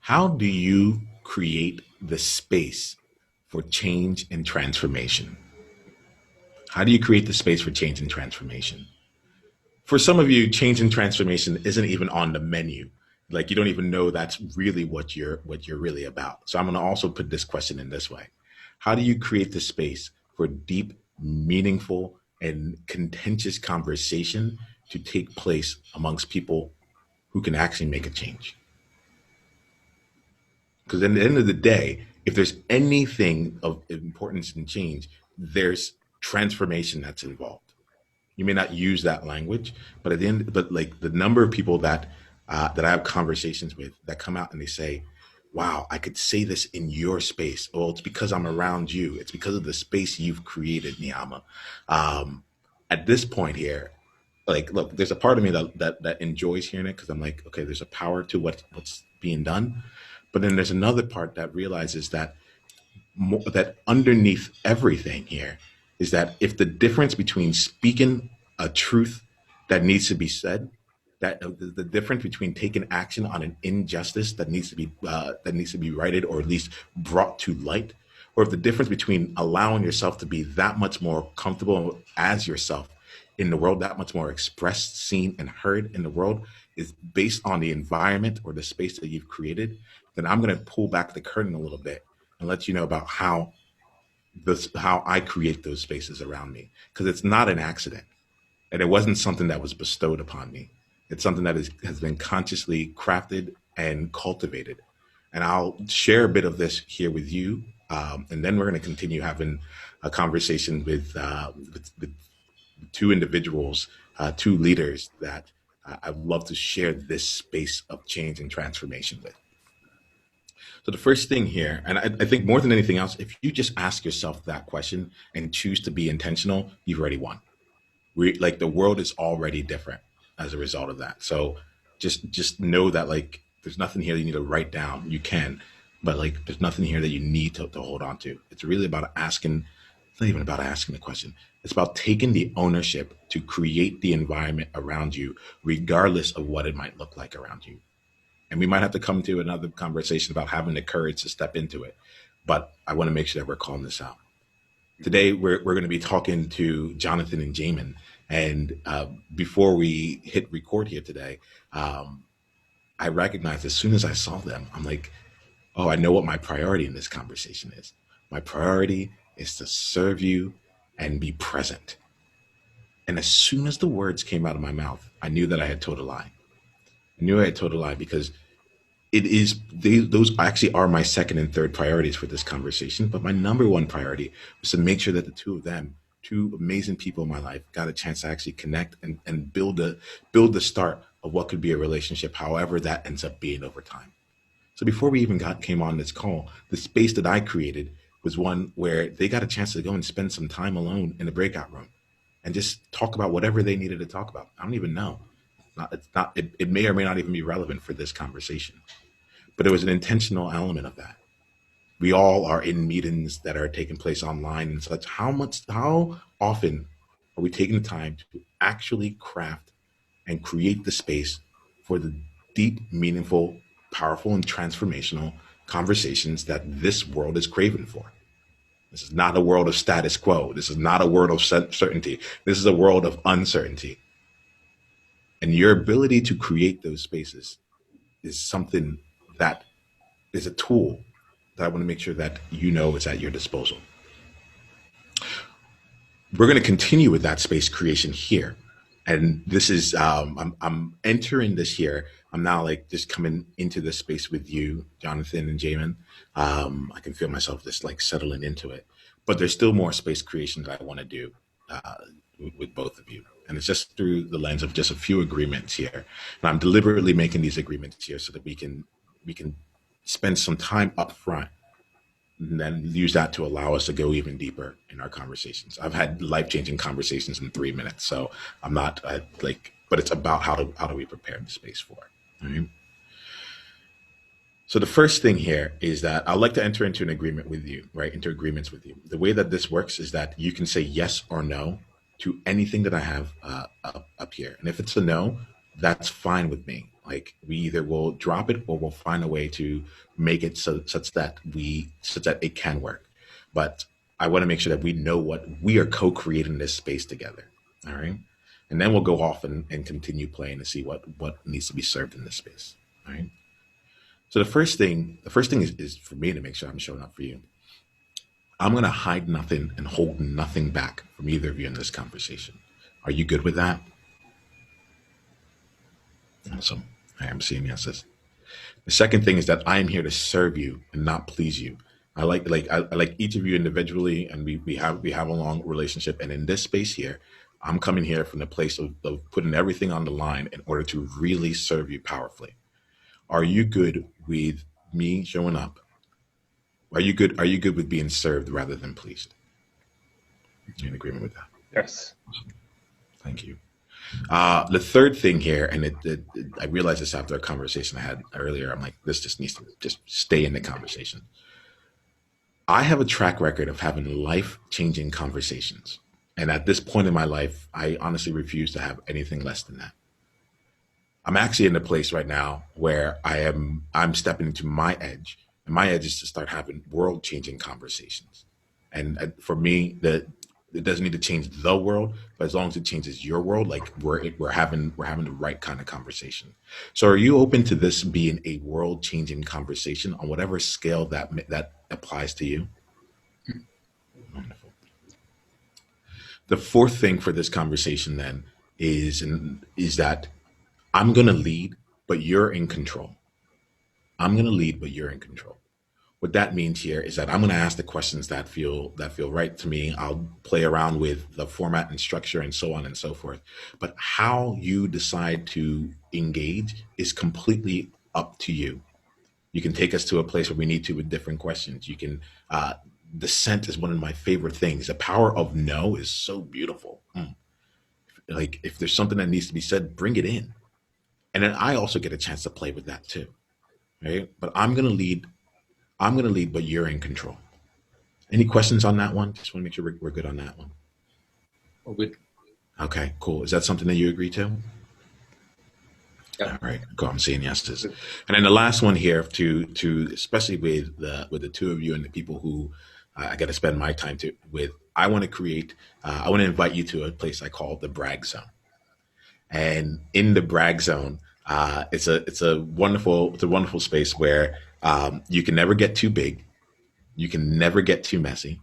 How do you create the space for change and transformation? How do you create the space for change and transformation? For some of you, change and transformation isn't even on the menu. Like you don't even know that's really what you're really about. So I'm going to also put this question in this way. How do you create the space for deep, meaningful, and contentious conversation to take place amongst people who can actually make a change? Because at the end of the day, if there's anything of importance in change, there's transformation that's involved. You may not use that language, but at the end, but like the number of people that I have conversations with that come out and they say, "Wow, I could say this in your space." Well, it's because I'm around you. It's because of the space you've created, Niyama. Um, at this point here, like, look, there's a part of me that enjoys hearing it because I'm like, okay, there's a power to what's being done, but then there's another part that realizes that that underneath everything here is that if the difference between speaking a truth that needs to be said, that the difference between taking action on an injustice that needs to be righted or at least brought to light, or if the difference between allowing yourself to be that much more comfortable as yourself in the world, that much more expressed, seen, and heard in the world, is based on the environment or the space that you've created, then I'm going to pull back the curtain a little bit and let you know about how I create those spaces around me, because it's not an accident and it wasn't something that was bestowed upon me. It's something that has been consciously crafted and cultivated. And I'll share a bit of this here with you, and then we're going to continue having a conversation with two individuals, two leaders that I'd love to share this space of change and transformation with. So the first thing here, and I think more than anything else, if you just ask yourself that question and choose to be intentional, you've already won. Like the world is already different as a result of that. So just know that like there's nothing here that you need to write down. You can, but like there's nothing here that you need to hold on to. It's really about asking. It's not even about asking the question. It's about taking the ownership to create the environment around you, regardless of what it might look like around you. And we might have to come to another conversation about having the courage to step into it. But I want to make sure that we're calling this out. Today, we're going to be talking to Jonathan and Jamin. And before we hit record here today, um, I recognized as soon as I saw them, I'm like, oh, I know what my priority in this conversation is. My priority is to serve you and be present. And as soon as the words came out of my mouth, I knew that I had told a lie. I knew I had told a lie because those actually are my second and third priorities for this conversation. But my number one priority was to make sure that the two of them, two amazing people in my life, got a chance to actually connect and build the start of what could be a relationship, however that ends up being over time. So before we even came on this call, the space that I created was one where they got a chance to go and spend some time alone in the breakout room and just talk about whatever they needed to talk about. I don't even know. It may or may not even be relevant for this conversation, but there was an intentional element of that. We all are in meetings that are taking place online and such. How often are we taking the time to actually craft and create the space for the deep, meaningful, powerful, and transformational conversations that this world is craving for? This is not a world of status quo. This is not a world of certainty. This is a world of uncertainty. And your ability to create those spaces is something that is a tool that I want to make sure that you know is at your disposal. We're going to continue with that space creation here. And this is, I'm entering this here. I'm now like just coming into this space with you, Jonathan and Jamin. I can feel myself just like settling into it. But there's still more space creation that I want to do uh, with both of you. And it's just through the lens of just a few agreements here. And I'm deliberately making these agreements here so that we can spend some time up front and then use that to allow us to go even deeper in our conversations. I've had life changing conversations in 3 minutes, so I'm not like, but it's about how do we prepare the space for it. All right? So the first thing here is that I'd like to enter into an agreement with you, right? Into agreements with you. The way that this works is that you can say yes or no to anything that I have up here, and if it's a no, that's fine with me. Like we either will drop it or we'll find a way to make it such that it can work. But I want to make sure that we know what we are co-creating this space together. All right. And then we'll go off and continue playing to see what needs to be served in this space. All right. So the first thing is for me to make sure I'm showing up for you. I'm gonna hide nothing and hold nothing back from either of you in this conversation. Are you good with that? Awesome. I am seeing yeses. The second thing is that I am here to serve you and not please you. I like each of you individually, and we have a long relationship. And in this space here, I'm coming here from the place of putting everything on the line in order to really serve you powerfully. Are you good with me showing up? Are you good? Are you good with being served rather than pleased? You in agreement with that? Yes. Thank you. The third thing here, and I realized this after a conversation I had earlier. I'm like, this just needs to just stay in the conversation. I have a track record of having life changing conversations. And at this point in my life, I honestly refuse to have anything less than that. I'm actually in a place right now where I'm stepping into my edge. And my edge is to start having world changing conversations. And for me, it doesn't need to change the world, but as long as it changes your world, like we're having the right kind of conversation. So, are you open to this being a world changing conversation on whatever scale that applies to you? Wonderful. The fourth thing for this conversation then is that I'm gonna lead, but you're in control. I'm gonna lead, but you're in control. What that means here is that I'm going to ask the questions that feel right to me. I'll play around with the format and structure and so on and so forth. But how you decide to engage is completely up to you. You can take us to a place where we need to with different questions. You can. Dissent is one of my favorite things. The power of no is so beautiful. Like if there's something that needs to be said, bring it in, and then I also get a chance to play with that too. Right? But I'm going to lead. I'm going to lead, but you're in control. Any questions on that one? Just want to make sure we're good on that one. Well, good. Okay, cool. Is that something that you agree to? Yeah. All right, cool. I'm seeing yeses. And then the last one here, to especially with the two of you and the people who I got to spend my time with. I want to create. I want to invite you to a place I call the brag zone. And in the brag zone, it's a wonderful space where you can never get too big. You can never get too messy.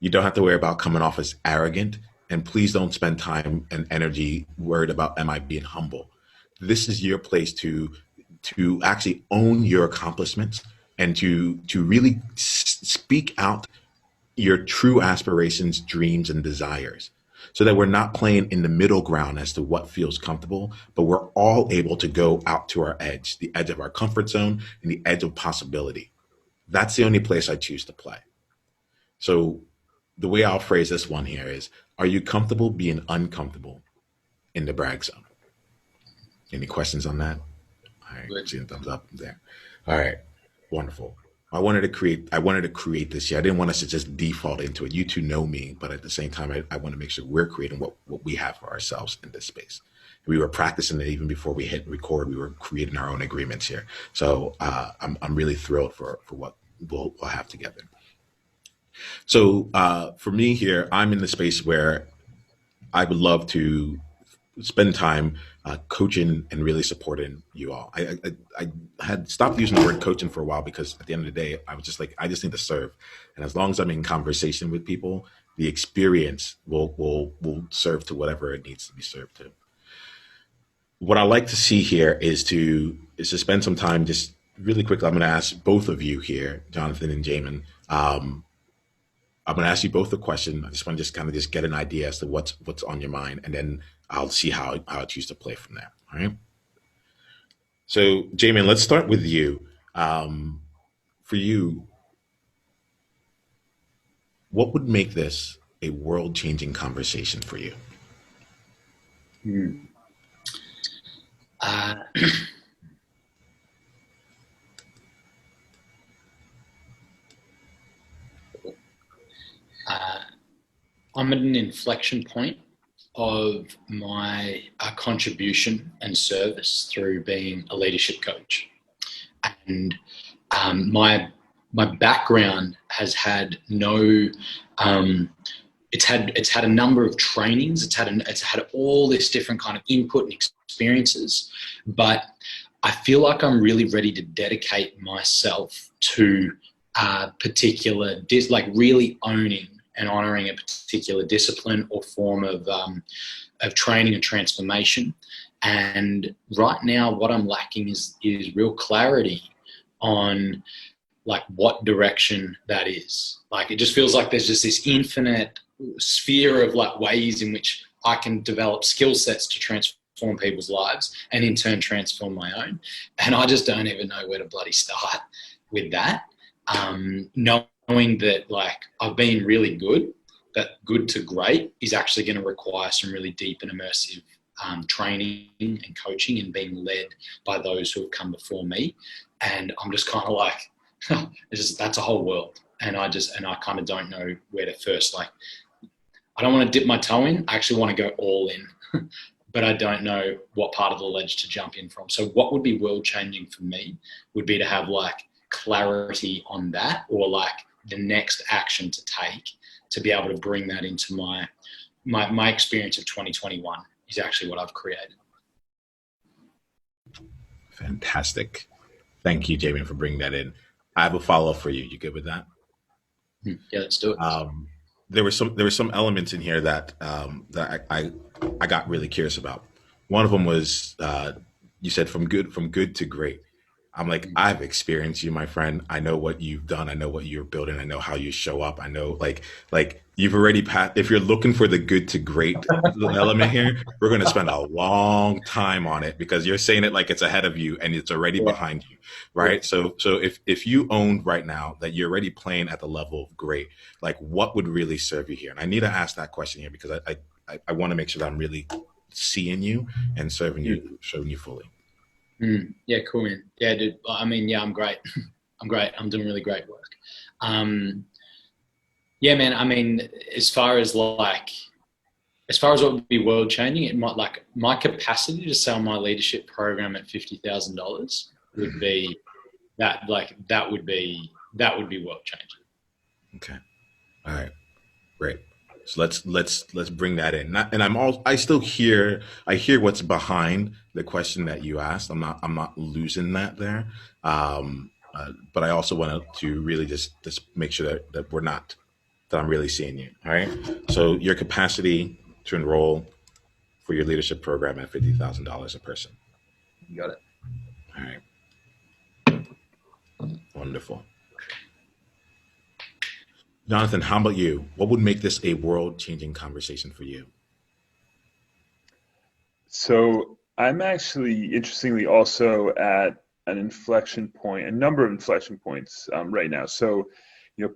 You don't have to worry about coming off as arrogant. And please don't spend time and energy worried about am I being humble. This is your place to actually own your accomplishments and to really speak out your true aspirations, dreams, and desires. So that we're not playing in the middle ground as to what feels comfortable, but we're all able to go out to our edge, the edge of our comfort zone and the edge of possibility. That's the only place I choose to play. So the way I'll phrase this one here is, are you comfortable being uncomfortable in the brag zone? Any questions on that? All right, Good. seeing thumbs up there. All right, wonderful. I wanted to create this here. I didn't want us to just default into it. You two know me, but at the same time, I want to make sure we're creating what we have for ourselves in this space. We were practicing it even before we hit record. We were creating our own agreements here. So I'm really thrilled for what we'll have together. So for me here, I'm in the space where I would love to spend time coaching and really supporting you all. I had stopped using the word coaching for a while because at the end of the day, I was just like, I just need to serve. And as long as I'm in conversation with people, the experience will serve to whatever it needs to be served to. What I like to see here is to spend some time just really quickly. I'm going to ask both of you here, Jonathan and Jamin. I'm going to ask you both a question. I just want to just kind of just get an idea as to what's on your mind, and then I'll see how I choose to play from there. All right. So, Jamin, let's start with you. For you, what would make this a world-changing conversation for you? Hmm. Uh, uh, I'm at an inflection point of my contribution and service through being a leadership coach. And my background has had no it's had a number of trainings. It's had all this different kind of input and experiences, but I feel like I'm really ready to dedicate myself to a particular, like really owning and honoring a particular discipline or form of training and transformation. And right now, what I'm lacking is real clarity on like what direction that is. Like it just feels like there's just this infinite sphere of like ways in which I can develop skill sets to transform people's lives and in turn transform my own. And I just don't even know where to bloody start with that. Knowing that like I've been really good, that good to great is actually going to require some really deep and immersive training and coaching and being led by those who have come before me. And I'm just kind of like, that's a whole world. And I kind of don't know where to first, like, I don't want to dip my toe in. I actually want to go all in, but I don't know what part of the ledge to jump in from. So what would be world changing for me would be to have like clarity on that, or like the next action to take to be able to bring that into my experience of 2021 is actually what I've created. Fantastic. Thank you, Jamin, for bringing that in. I have a follow-up for you. You good with that? Yeah, let's do it. There were some elements in here that I got really curious about. One of them was you said from good to great. I'm like, I've experienced you, my friend. I know what you've done. I know what you're building. I know how you show up. I know like you've already passed. If you're looking for the good to great element here, we're going to spend a long time on it because you're saying it like it's ahead of you and it's already behind you, right? So if you owned right now that you're already playing at the level of great, like what would really serve you here? And I need to ask that question here because I want to make sure that I'm really seeing you and serving you fully. Yeah, cool, man. Yeah, dude. I mean, yeah, I'm great. I'm great. I'm doing really great work. Yeah, man. I mean, as far as what would be world changing, it might like my capacity to sell my leadership program at $50,000 would be that. Like that would be world changing. Okay. All right. Great. So let's bring that in. And I hear what's behind the question that you asked. I'm not losing that there. But I also wanted to really just make sure that I'm really seeing you. All right. So your capacity to enroll for your leadership program at $50,000 a person. You got it. All right. Wonderful. Jonathan, how about you? What would make this a world-changing conversation for you? So I'm actually interestingly also at an inflection point, a number of inflection points right now. So,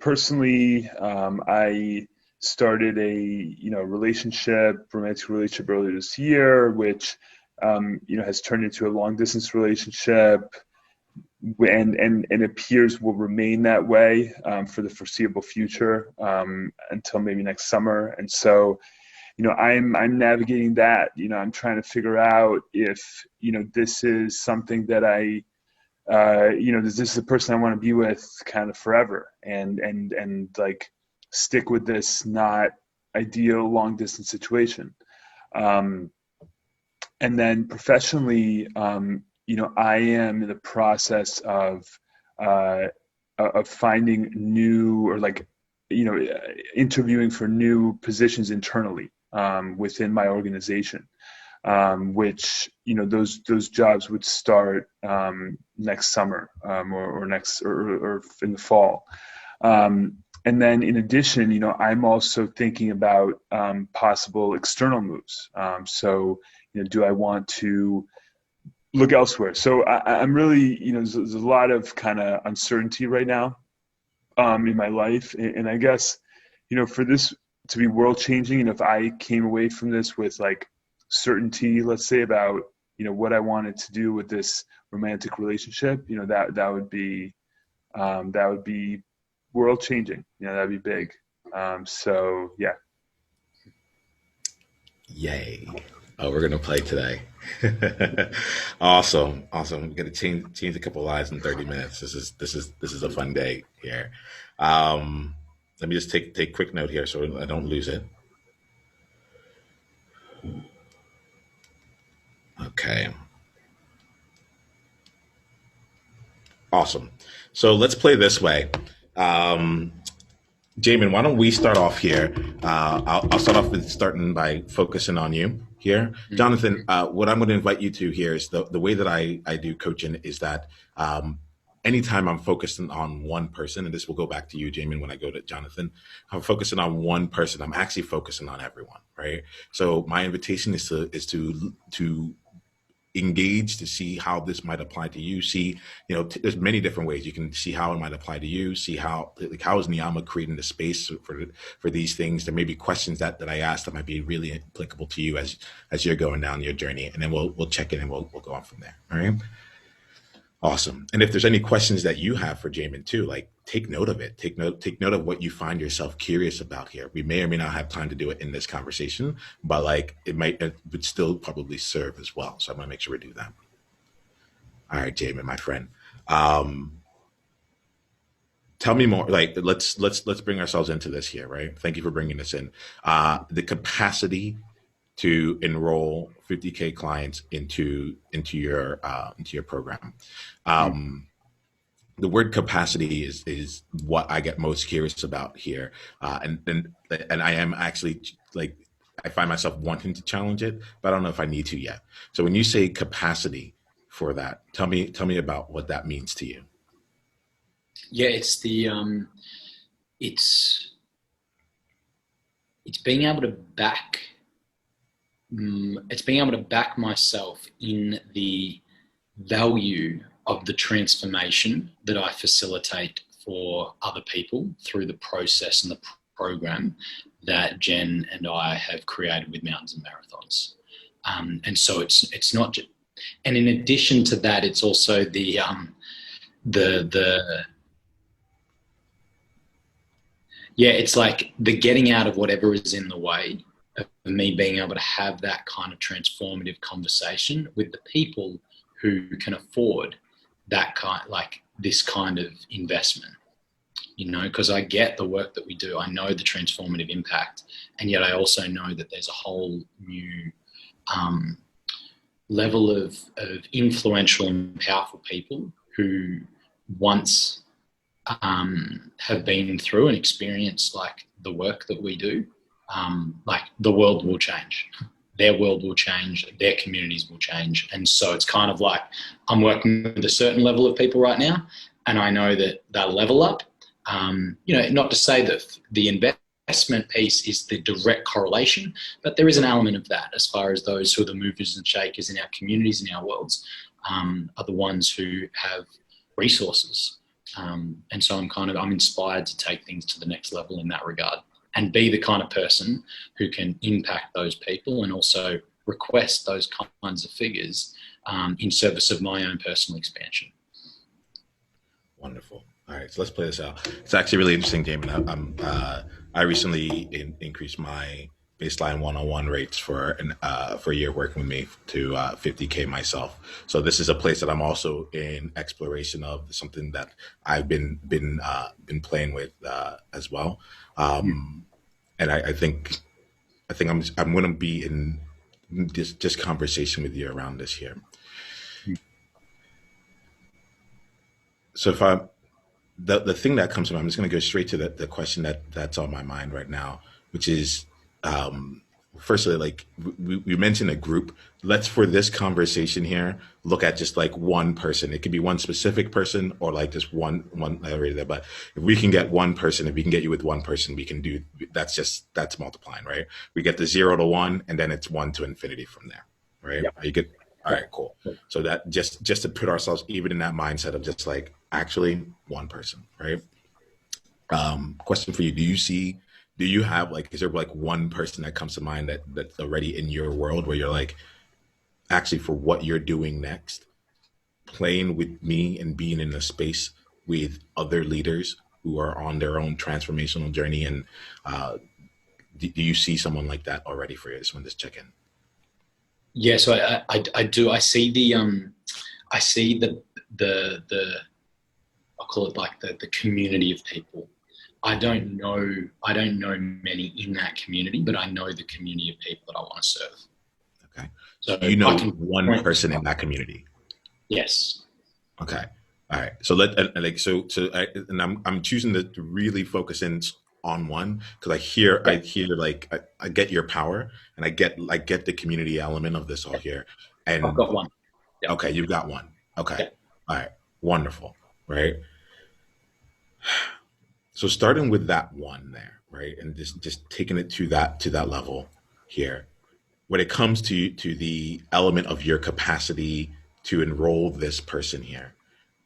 personally, I started a romantic relationship earlier this year, which has turned into a long distance relationship, and appears will remain that way for the foreseeable future until maybe next summer. And so, I'm navigating that. I'm trying to figure out if this is something that this is the person I want to be with kind of forever, and like stick with this not ideal long distance situation. And then professionally, I am in the process of finding new, or like, interviewing for new positions internally within my organization, which those jobs would start next summer or in the fall. And then in addition, I'm also thinking about possible external moves. So, do I want to look elsewhere? So I'm really, there's a lot of kind of uncertainty right now in my life. And I guess, for this to be world changing, and if I came away from this with like certainty, let's say, about, what I wanted to do with this romantic relationship, that would be world changing. That'd be big. So yeah. Yay. Oh, we're gonna play today. Awesome. Awesome. We're gonna change a couple lives in 30 minutes. This is a fun day here. Um, Let me just take quick note here so I don't lose it. Okay. Awesome. So let's play this way. Um, Jamin, why don't we start off here? I'll start off with starting by focusing on you here. Jonathan, what I'm going to invite you to here is the way that I do coaching is that anytime I'm focusing on one person, and this will go back to you, Jamin, when I go to Jonathan, I'm focusing on one person. I'm actually focusing on everyone, right? So my invitation is to engage to see how this might apply to you. See, there's many different ways you can see how it might apply to you. See how, like, how is Niyama creating the space for these things? There may be questions that I asked that might be really applicable to you as you're going down your journey, and then we'll check in and we'll go on from there. All right. Awesome. And if there's any questions that you have for Jamin too, like, take note of it. Take note of what you find yourself curious about here. We may or may not have time to do it in this conversation, but like it would still probably serve as well. So I'm gonna make sure we do that. All right, Jamin, my friend. Um, Tell me more. Like, let's bring ourselves into this here, right? Thank you for bringing this in. The capacity to enroll 50K clients into your program. Um, the word capacity is what I get most curious about here, and I am actually, like, I find myself wanting to challenge it, but I don't know if I need to yet. So when you say capacity for that, tell me about what that means to you. Yeah, it's it's being able to back it's being able to back myself in the value of the transformation that I facilitate for other people through the process and the program that Jen and I have created with Mountains and Marathons. And so it's not just, and in addition to that, it's also the yeah, it's like the getting out of whatever is in the way of me being able to have that kind of transformative conversation with the people who can afford that kind, like this kind of investment, because I get the work that we do. I know the transformative impact, and yet I also know that there's a whole new um, level of influential and powerful people who once have been through and experienced like the work that we do. Like the world will change, their world will change, their communities will change. And so it's kind of like I'm working with a certain level of people right now, and I know that they'll level up. Not to say that the investment piece is the direct correlation, but there is an element of that as far as those who are the movers and shakers in our communities, in our worlds, are the ones who have resources. And so I'm inspired to take things to the next level in that regard and be the kind of person who can impact those people and also request those kinds of figures in service of my own personal expansion. Wonderful. All right, so let's play this out. It's actually really interesting, Damon. I recently increased my baseline one-on-one rates for a year working with me to 50K myself. So this is a place that I'm also in exploration of, something that I've been playing with as well. And I think I'm going to be in just conversation with you around this here. So if I the thing that comes to mind, I'm just going to go straight to the question that's on my mind right now, which is, firstly, like we mentioned a group. Let's, for this conversation here, look at just like one person. It could be one specific person or like just one area there. But if we can get one person, if we can get you with one person, we can do that's multiplying, right? We get the 0 to 1, and then it's 1 to infinity from there, right? Yep. Are you good? All right, cool. So that just to put ourselves even in that mindset of just like actually one person, right? Question for you: do you have, like, is there like one person that comes to mind that's already in your world where you're like, actually, for what you're doing next, playing with me and being in a space with other leaders who are on their own transformational journey and do you see someone like that already for you? I just wanted to check in. Yeah, so I do. I see I see the I'll call it like the community of people. I don't know many in that community, but I know the community of people that I want to serve. Okay. So You I know can one person in that community. Yes. Okay. All right. So and I'm choosing to really focus in on one because Yeah. I hear like I get your power and I get the community element of this all here. I've And got one. Yeah. okay, you've got one. Okay. Yeah. All right. Wonderful. Right. So starting with that one there, right, and just taking it to that level here. When it comes to the element of your capacity to enroll this person here,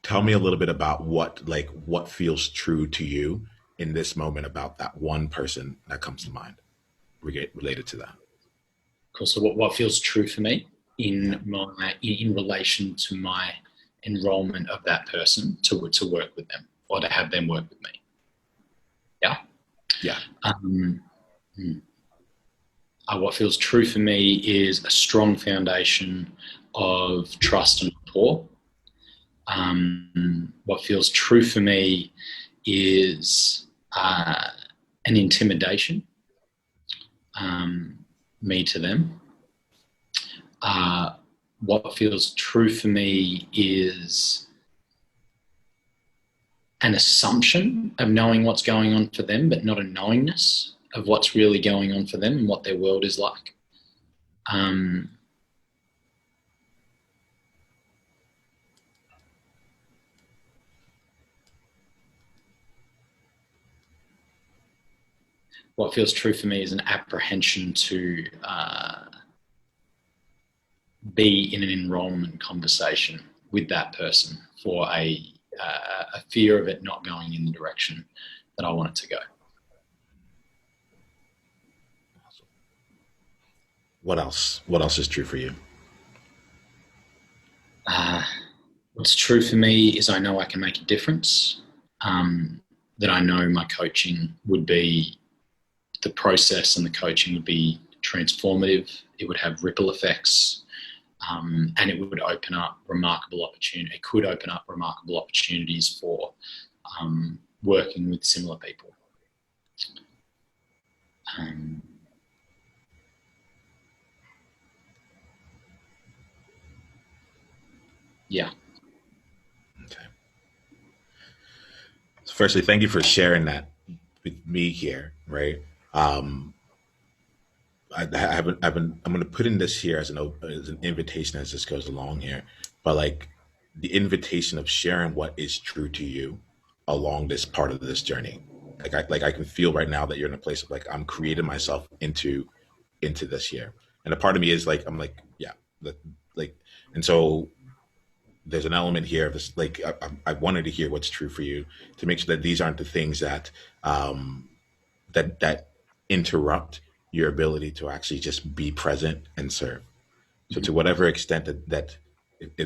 tell me a little bit about what feels true to you in this moment about that one person that comes to mind related to that. Cool. So what feels true for me Yeah. in relation to my enrollment of that person to work with them or to have them work with me. Yeah. Yeah. Um, hmm. What feels true for me is a strong foundation of trust and rapport. What feels true for me is an intimidation, me to them. What feels true for me is an assumption of knowing what's going on for them, but not a knowingness of what's really going on for them and what their world is like. What feels true for me is an apprehension to be in an enrollment conversation with that person for a fear of it not going in the direction that I want it to go. What else? What else is true for you? What's true for me is I know I can make a difference, that I know my coaching would be, the process and the coaching would be transformative. It would have ripple effects, and it would open up remarkable opportunity. It could open up remarkable opportunities for working with similar people. Yeah. Okay. So firstly, thank you for sharing that with me here, right? Um, I'm going to put in this here as an invitation as this goes along here, but like the invitation of sharing what is true to you along this part of this journey. Like I can feel right now that you're in a place of like I'm creating myself into this here, and a part of me is like I'm like yeah, that, like, and so there's an element here of this like I wanted to hear what's true for you to make sure that these aren't the things that um, that interrupt your ability to actually just be present and serve. So to whatever extent that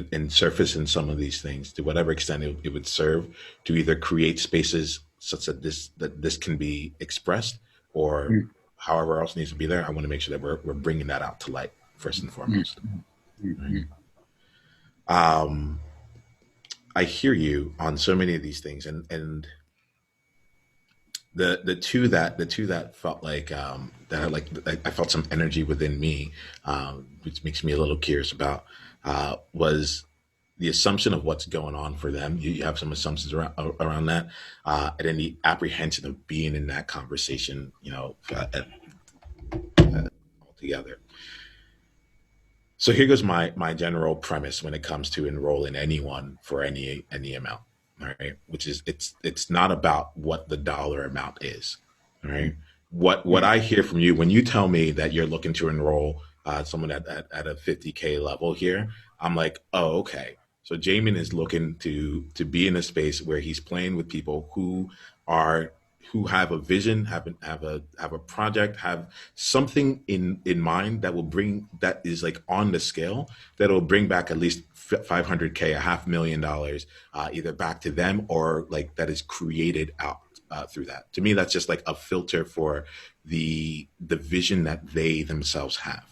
and surface in some of these things, to whatever extent it would serve to either create spaces such that this can be expressed or however else needs to be there, I want to make sure that we're bringing that out to light first and foremost. Right? Um, I hear you on so many of these things, and the two that felt like that I felt some energy within me, which makes me a little curious about was the assumption of what's going on for them. You have some assumptions around that, and then the apprehension of being in that conversation, altogether. So here goes my general premise when it comes to enrolling anyone for any amount. All right, which is it's not about what the dollar amount is. All right, what I hear from you when you tell me that you're looking to enroll someone at a 50K level here, I'm like, oh, okay. So Jamin is looking to be in a space where he's playing with people are who have a vision, have a project, have something in mind that will bring that is like on the scale that will bring back at least 500K, $500,000, either back to them or like that is created out through that. To me, that's just like a filter for the vision that they themselves have.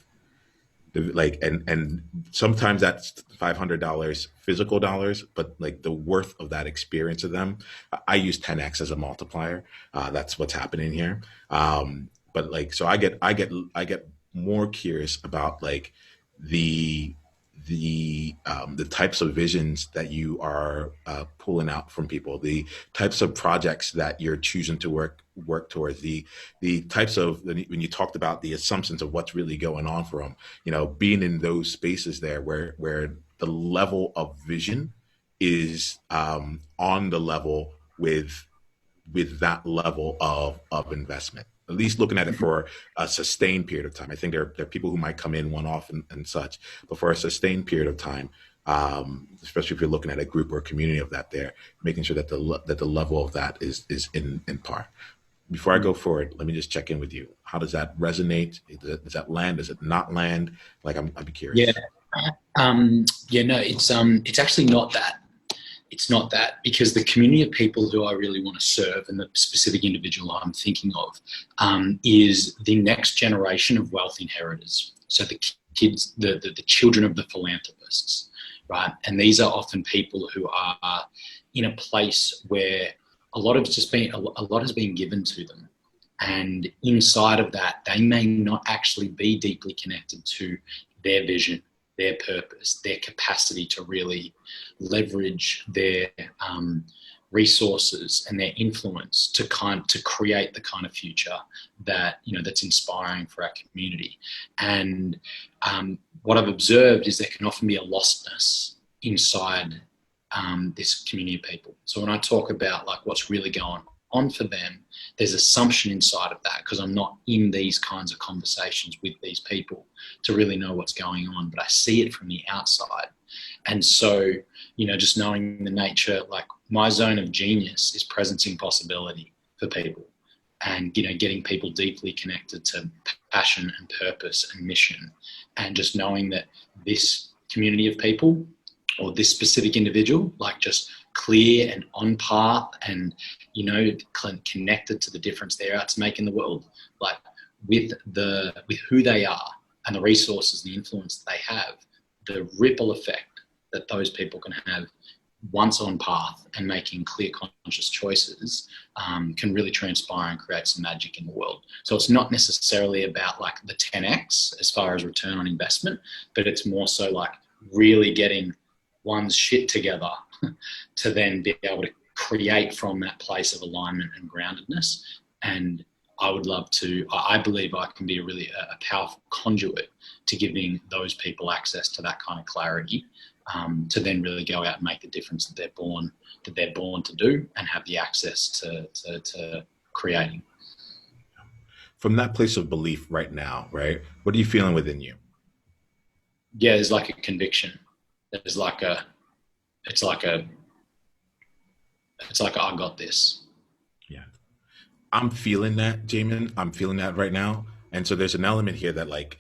Like, and sometimes that's $500 physical dollars, but like the worth of that experience of them, I use 10x as a multiplier. That's what's happening here. But like, so I get more curious about like the the types of visions that you are pulling out from people, the types of projects that you're choosing to work towards, the types of, when you talked about the assumptions of what's really going on for them, being in those spaces there where the level of vision is on the level with that level of investment, at least looking at it for a sustained period of time. I think there are people who might come in one off and such, but for a sustained period of time, especially if you're looking at a group or a community of that, there, making sure that the level of that is in par. Before I go forward, let me just check in with you. How does that resonate? Does that land? Does it not land? Like, I'd be curious. No, it's actually not that. It's not that, because the community of people who I really want to serve, and the specific individual I'm thinking of, is the next generation of wealth inheritors. So the kids, the children of the philanthropists, right? And these are often people who are in a place where a lot has been given to them. And inside of that, they may not actually be deeply connected to their vision, their purpose, their capacity to really leverage their resources and their influence to create the kind of future that, that's inspiring for our community. And what I've observed is there can often be a lostness inside this community of people. So when I talk about like what's really going on for them, there's assumption inside of that, because I'm not in these kinds of conversations with these people to really know what's going on, but I see it from the outside. And so, just knowing the nature, like my zone of genius is presencing possibility for people, and, getting people deeply connected to passion and purpose and mission, and just knowing that this community of people, or this specific individual, like just clear and on path and, connected to the difference they're out to make in the world, like with who they are and the resources and the influence that they have, the ripple effect that those people can have once on path and making clear, conscious choices can really transpire and create some magic in the world. So it's not necessarily about like the 10x as far as return on investment, but it's more so like really getting one's shit together to then be able to create from that place of alignment and groundedness. And I believe I can be a powerful conduit to giving those people access to that kind of clarity, to then really go out and make the difference that they're born to do and have the access to creating. From that place of belief right now, right? What are you feeling within you? Yeah, there's like a conviction. There's it's like I got this. Yeah. I'm feeling that, Jamin. I'm feeling that right now. And so there's an element here that like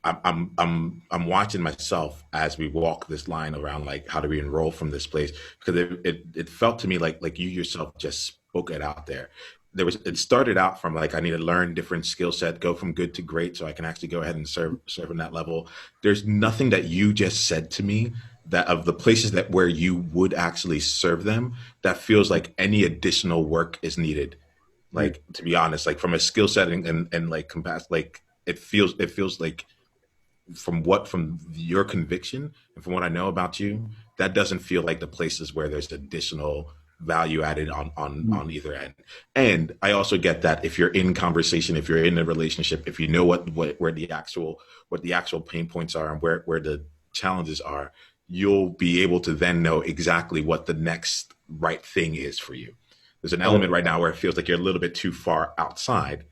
I'm watching myself as we walk this line around, like, how do we enroll from this place? Because it felt to me like you yourself just spoke it out there. It started out from like, I need to learn different skill set, go from good to great, so I can actually go ahead and serve in that level. There's nothing that you just said to me that of the places that where you would actually serve them, that feels like any additional work is needed. Like, to be honest, like from a skill set and like like it feels like from your conviction and from what I know about you, that doesn't feel like the places where there's additional value added on either end. And I also get that if you're in conversation, if you're in a relationship, if you know what the actual pain points are and where the challenges are, you'll be able to then know exactly what the next right thing is for you. There's an element right now where it feels like you're a little bit too far outside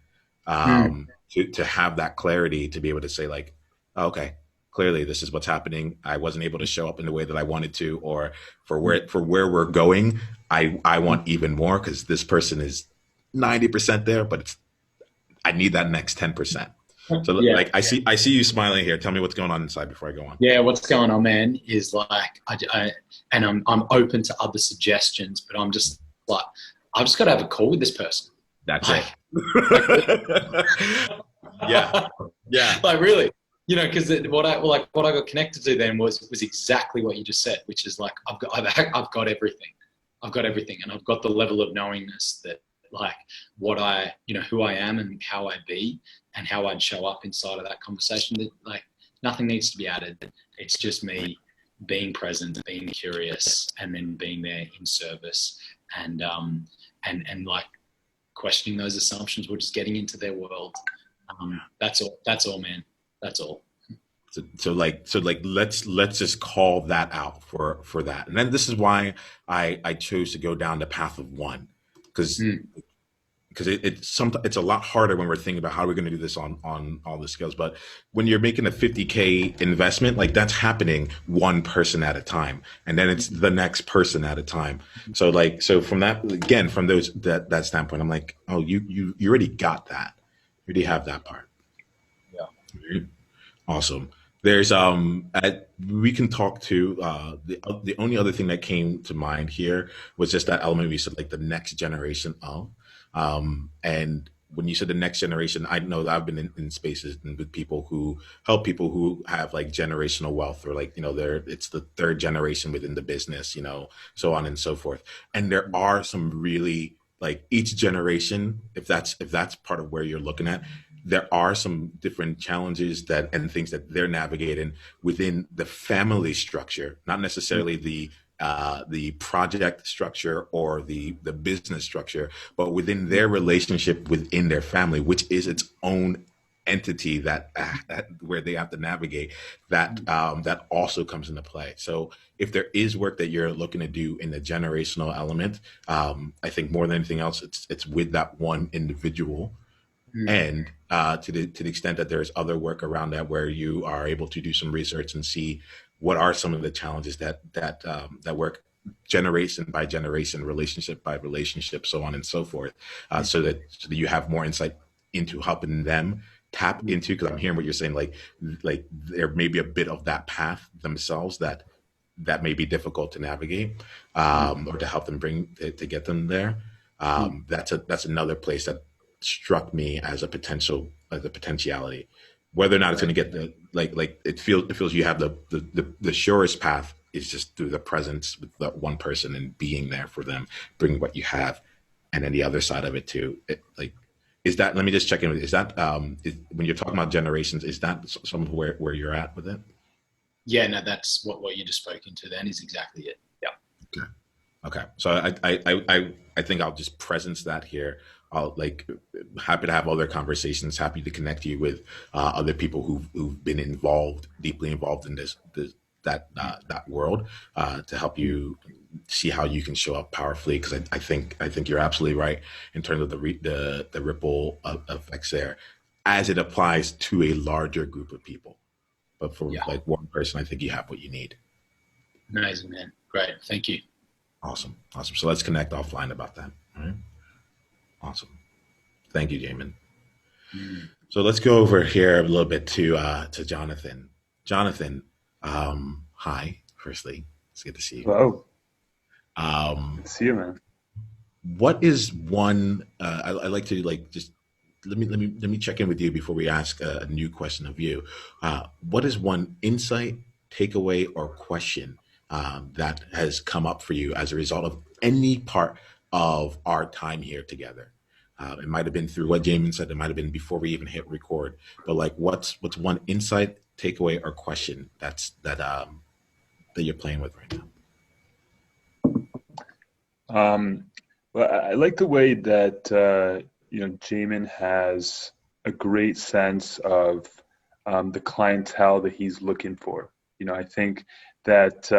to have that clarity to be able to say like, oh, okay, clearly this is what's happening. I wasn't able to show up in the way that I wanted to, or for where we're going, I want even more, because this person is 90% there, but I need that next 10%. So like I see you smiling here. Tell me what's going on inside before I go on. Yeah, what's going on, man, is like I'm open to other suggestions, but I'm just like, I've just got to have a call with this person. That's Like, it. Yeah. Yeah. like really, you know, because what I got connected to then was exactly what you just said, which is like I've got everything. I've got everything, and I've got the level of knowingness that like what I, you know, who I am and how I be and how I'd show up inside of that conversation. That like nothing needs to be added. It's just me being present, being curious, and then being there in service and like questioning those assumptions. We're just getting into their world. That's all, man. That's all. So let's just call that out for that. And then this is why I chose to go down the path of one, because it's a lot harder when we're thinking about how we're going to do this on all the skills. But when you're making a 50K investment, like that's happening one person at a time, and then it's the next person at a time. So from that, again, from that standpoint, I'm like, oh, you already got that. You already have that part. Yeah. Awesome. There's we can talk to the only other thing that came to mind here was just that element we said, like the next generation of and when you said the next generation, I know that I've been in spaces and with people who help people who have like generational wealth, or like, you know, it's the third generation within the business, you know, so on and so forth. And there are some really, like, each generation, if that's part of where you're looking at, there are some different challenges and things that they're navigating within the family structure, not necessarily the project structure or the business structure, but within their relationship within their family, which is its own entity that where they have to navigate that also comes into play. So if there is work that you're looking to do in the generational element, I think more than anything else, it's with that one individual. And to the extent that there's other work around that where you are able to do some research and see what are some of the challenges that work generation by generation, relationship by relationship, so on and so forth, so that you have more insight into helping them tap into, because I'm hearing what you're saying, like there may be a bit of that path themselves that may be difficult to navigate, or to help them to get them there. That's another place that struck me as a potentiality. Whether or not it's going to get the like it feels you have the surest path is just through the presence with that one person and being there for them, bringing what you have, and then the other side of it too. Is that, let me just check in with you, is that when you're talking about generations, is that some of where you're at with it? Yeah, no, that's what you just spoke into then is exactly it. Yeah. Okay. So I think I'll just presence that here. I'll happy to have other conversations, happy to connect you with other people who've been deeply involved in that world, to help you see how you can show up powerfully. Because I think you're absolutely right in terms of the ripple effects there, as it applies to a larger group of people. But for like one person, I think you have what you need. Amazing, man. Great. Thank you. Awesome. So let's connect offline about that. All right. Awesome. Thank you, Jamin. So let's go over here a little bit to Jonathan. Jonathan, hi. Firstly, it's good to see you. Hello. Good to see you, man. What is one? I like to just let me check in with you before we ask a new question of you. What is one insight, takeaway, or question that has come up for you as a result of any part of our time here together? It might have been through what Jamin said. It might have been before we even hit record. But like, what's one insight, takeaway, or question that you're playing with right now? Well, I like the way that Jamin has a great sense of the clientele that he's looking for. I think that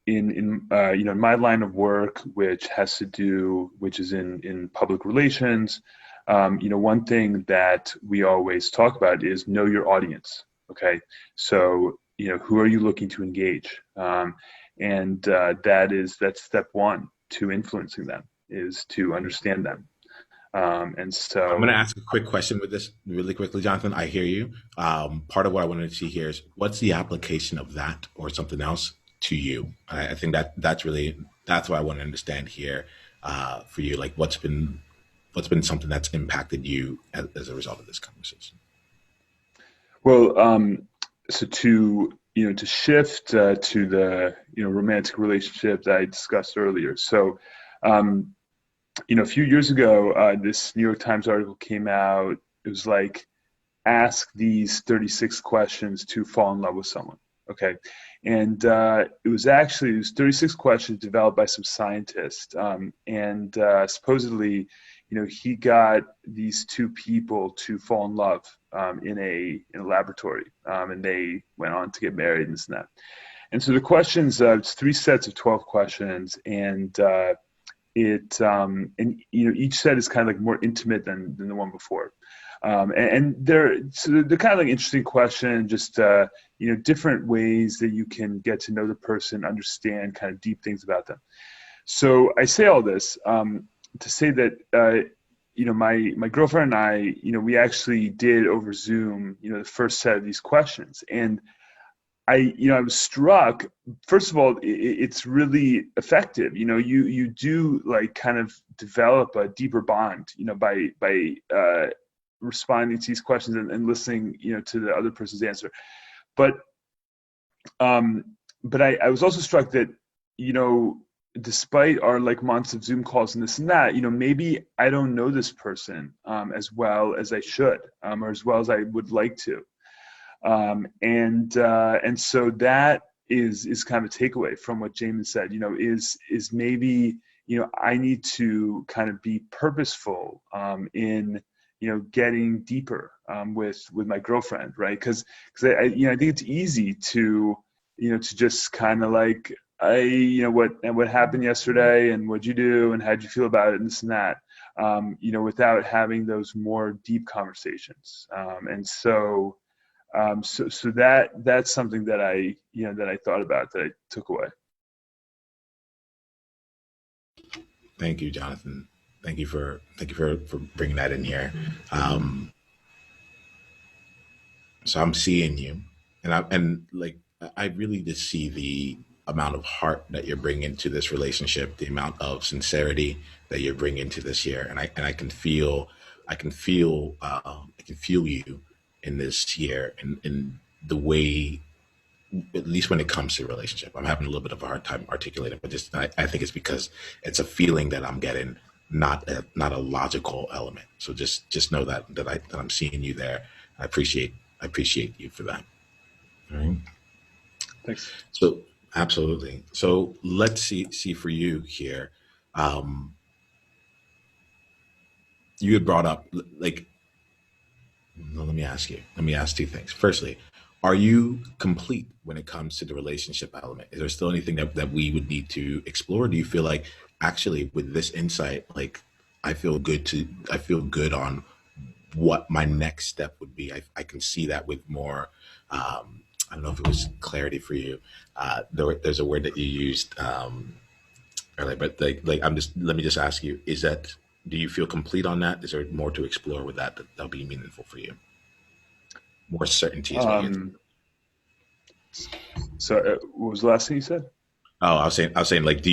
in my line of work, which is in public relations, one thing that we always talk about is know your audience. Okay, so who are you looking to engage, and that's step one to influencing them, is to understand them. And so I'm going to ask a quick question with this really quickly, Jonathan. I hear you. Part of what I wanted to see here is what's the application of that or something else to you? I think that's really that's what I want to understand here for you. Like, what's been something that's impacted you as a result of this conversation? Well, so to shift to the romantic relationship that I discussed earlier. So, um, a few years ago, this New York Times article came out. It was like, ask these 36 questions to fall in love with someone. Okay. And it was 36 questions developed by some scientist. And supposedly, he got these two people to fall in love in a laboratory. And they went on to get married and this and that. And so the questions, it's three sets of 12 questions. And each set is kind of like more intimate than the one before. And they're kind of like interesting question, just different ways that you can get to know the person, understand kind of deep things about them. So I say all this to say that my girlfriend and I, we actually did over Zoom, the first set of these questions, and I was struck. First of all, it's really effective. You do like kind of develop a deeper bond, by responding to these questions and listening, to the other person's answer. But I was also struck that, despite our like months of Zoom calls and this and that, maybe I don't know this person as well as I should, or as well as I would like to. And so that is kind of a takeaway from what Jamin said, is maybe, I need to kind of be purposeful in, getting deeper with my girlfriend, right? Because I think it's easy to just kind of like, what happened yesterday and what'd you do and how'd you feel about it and this and that, without having those more deep conversations. So that's something that I thought about, that I took away. Thank you, Jonathan. Thank you for bringing that in here. So I'm seeing you, and I really just see the amount of heart that you're bringing to this relationship, the amount of sincerity that you're bringing to this year, and I can feel, I can feel you in this year, in the way, at least when it comes to relationship. I'm having a little bit of a hard time articulating, but just I think it's because it's a feeling that I'm getting, not a logical element. So just know that I'm seeing you there. I appreciate you for that. All right. Thanks. So absolutely. So let's see for you here. Um, you had brought up, like, no, let me ask you. Let me ask two things. Firstly, are you complete when it comes to the relationship element? Is there still anything that we would need to explore? Do you feel like, actually, with this insight, like, I feel good on what my next step would be? I can see that with more. I don't know if it was clarity for you. There's a word that you used earlier, but like let me just ask you: Is that, do you feel complete on that? Is there more to explore with that'll be meaningful for you? More certainty is what you. Um, so what was the last thing you said? Oh, I was saying, like, do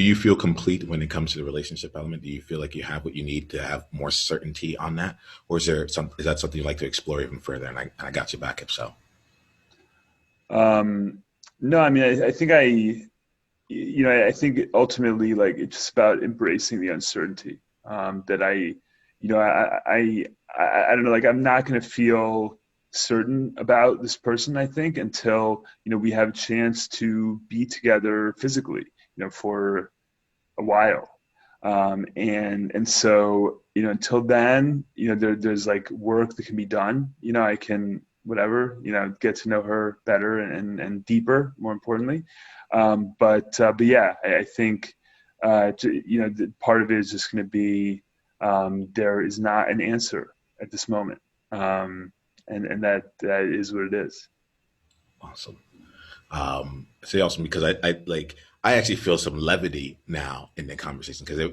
you feel complete when it comes to the relationship element? Do you feel like you have what you need to have more certainty on that, or is that something you'd like to explore even further? And I got you back if so. No, I mean, I think ultimately, like, it's just about embracing the uncertainty. That I don't know, like, I'm not going to feel certain about this person, I think, until, we have a chance to be together physically, for a while. And so, until then, there's like work that can be done. I can, whatever, get to know her better and deeper, more importantly. But yeah, I think, part of it is just going to be, there is not an answer at this moment. And that is what it is. Awesome. I say awesome because I actually feel some levity now in the conversation, because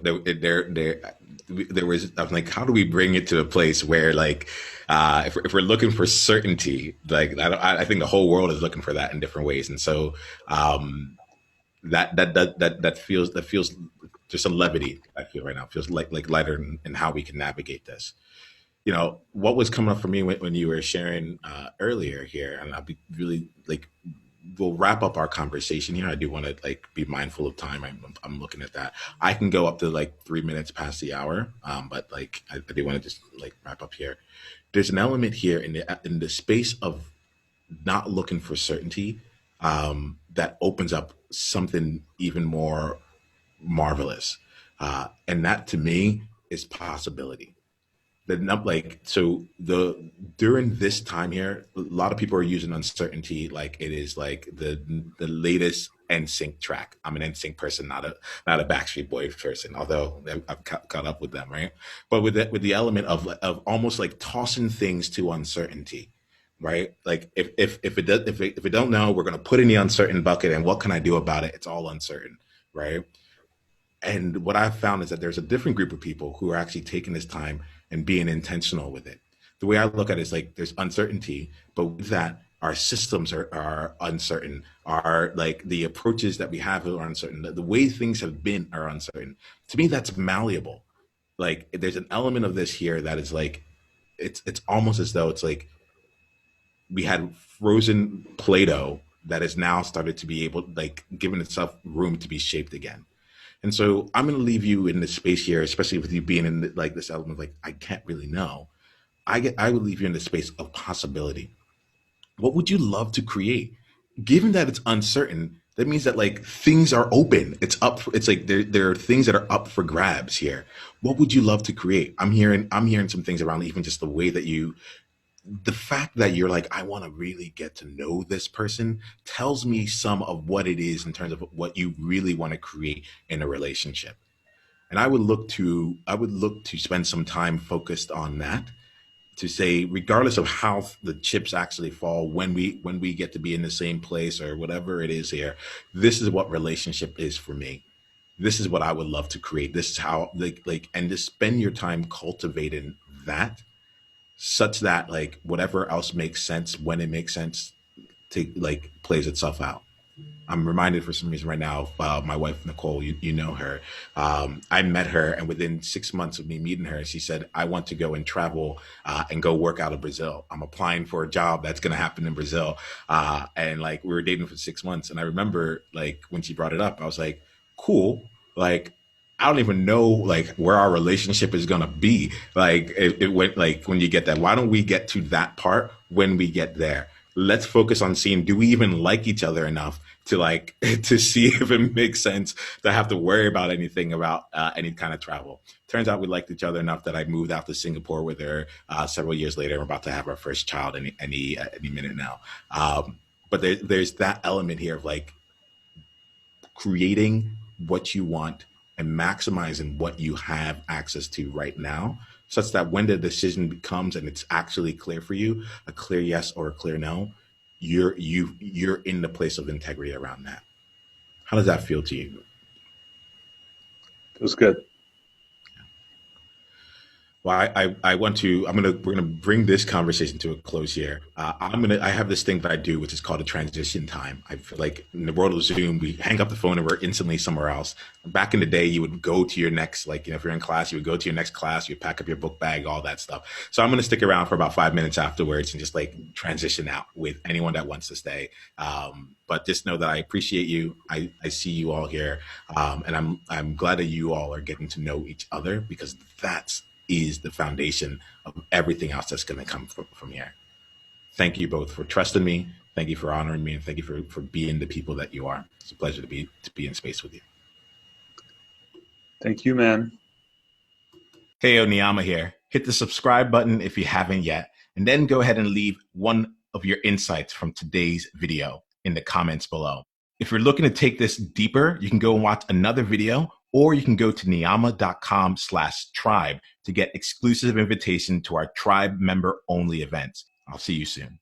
there was, I'm like, how do we bring it to a place where, like, if we're looking for certainty, like, I think the whole world is looking for that in different ways. And so That feels just a levity. I feel right now it feels like lighter in how we can navigate this. What was coming up for me when you were sharing earlier here, and I'll be really like, we'll wrap up our conversation here. I do want to like be mindful of time. I'm looking at that. I can go up to like 3 minutes past the hour, but like I do want to just like wrap up here. There's an element here in the space of not looking for certainty, that opens up something even more marvelous, and that to me is possibility. The during this time here, a lot of people are using uncertainty like it is like the latest NSYNC track. I'm an NSYNC person, not a Backstreet Boys person, although I've caught up with them, right? But with the element of almost like tossing things to uncertainty, right? Like if it don't know, we're gonna put in the uncertain bucket, and what can I do about it? It's all uncertain, right? And what I've found is that there's a different group of people who are actually taking this time and being intentional with it. The way I look at it is like there's uncertainty, but with that, our systems are uncertain. Our like the approaches that we have are uncertain. The way things have been are uncertain. To me, that's malleable. Like there's an element of this here that is like it's almost as though it's like we had frozen Play-Doh that has now started to be able, like, given itself room to be shaped again. And so I'm going to leave you in this space here, especially with you being in like this element, like I can't really know. I would leave you in the space of possibility. What would you love to create? Given that it's uncertain, that means that like things are open. It's like there are things that are up for grabs here. What would you love to create? I'm hearing some things around even just the way that the fact that you're like, I want to really get to know this person tells me some of what it is in terms of what you really want to create in a relationship. And I would look to spend some time focused on that, to say, regardless of how the chips actually fall, when we get to be in the same place or whatever it is here, this is what relationship is for me. This is what I would love to create. This is how and just spend your time cultivating that, such that like whatever else makes sense when it makes sense to like plays itself out. I'm reminded for some reason right now of my wife Nicole. You know her. I met her, and within 6 months of me meeting her, she said, "I want to go and travel and go work out of Brazil. I'm applying for a job that's going to happen in Brazil." And like we were dating for 6 months, and I remember like when she brought it up, I was like, "Cool." Like I don't even know like where our relationship is gonna be. Like it went like when you get that. Why don't we get to that part when we get there? Let's focus on seeing, do we even like each other enough to like to see if it makes sense to have to worry about anything about any kind of travel. Turns out we liked each other enough that I moved out to Singapore with her several years later. We're about to have our first child any minute now. But there's that element here of like creating what you want and maximizing what you have access to right now, such that when the decision becomes and it's actually clear for you, a clear yes or a clear no, you're in the place of integrity around that. How does that feel to you? Feels good. Well, we're gonna bring this conversation to a close here. I have this thing that I do, which is called a transition time. I feel like in the world of Zoom, we hang up the phone and we're instantly somewhere else. Back in the day, you would go to your next, like, if you're in class, you would go to your next class, you would pack up your book bag, all that stuff. So I'm gonna stick around for about 5 minutes afterwards and just like transition out with anyone that wants to stay. But just know that I appreciate you. I see you all here, and I'm glad that you all are getting to know each other, because that's is the foundation of everything else that's going to come from here. Thank you both for trusting me. Thank you for honoring me, and thank you for being the people that you are. It's a pleasure to be in space with you. Thank you, man. Hey, Oniyama here. Hit the subscribe button if you haven't yet, and then go ahead and leave one of your insights from today's video in the comments below. If you're looking to take this deeper, you can go and watch another video, or you can go to niyama.com/tribe to get exclusive invitation to our tribe member only events. I'll see you soon.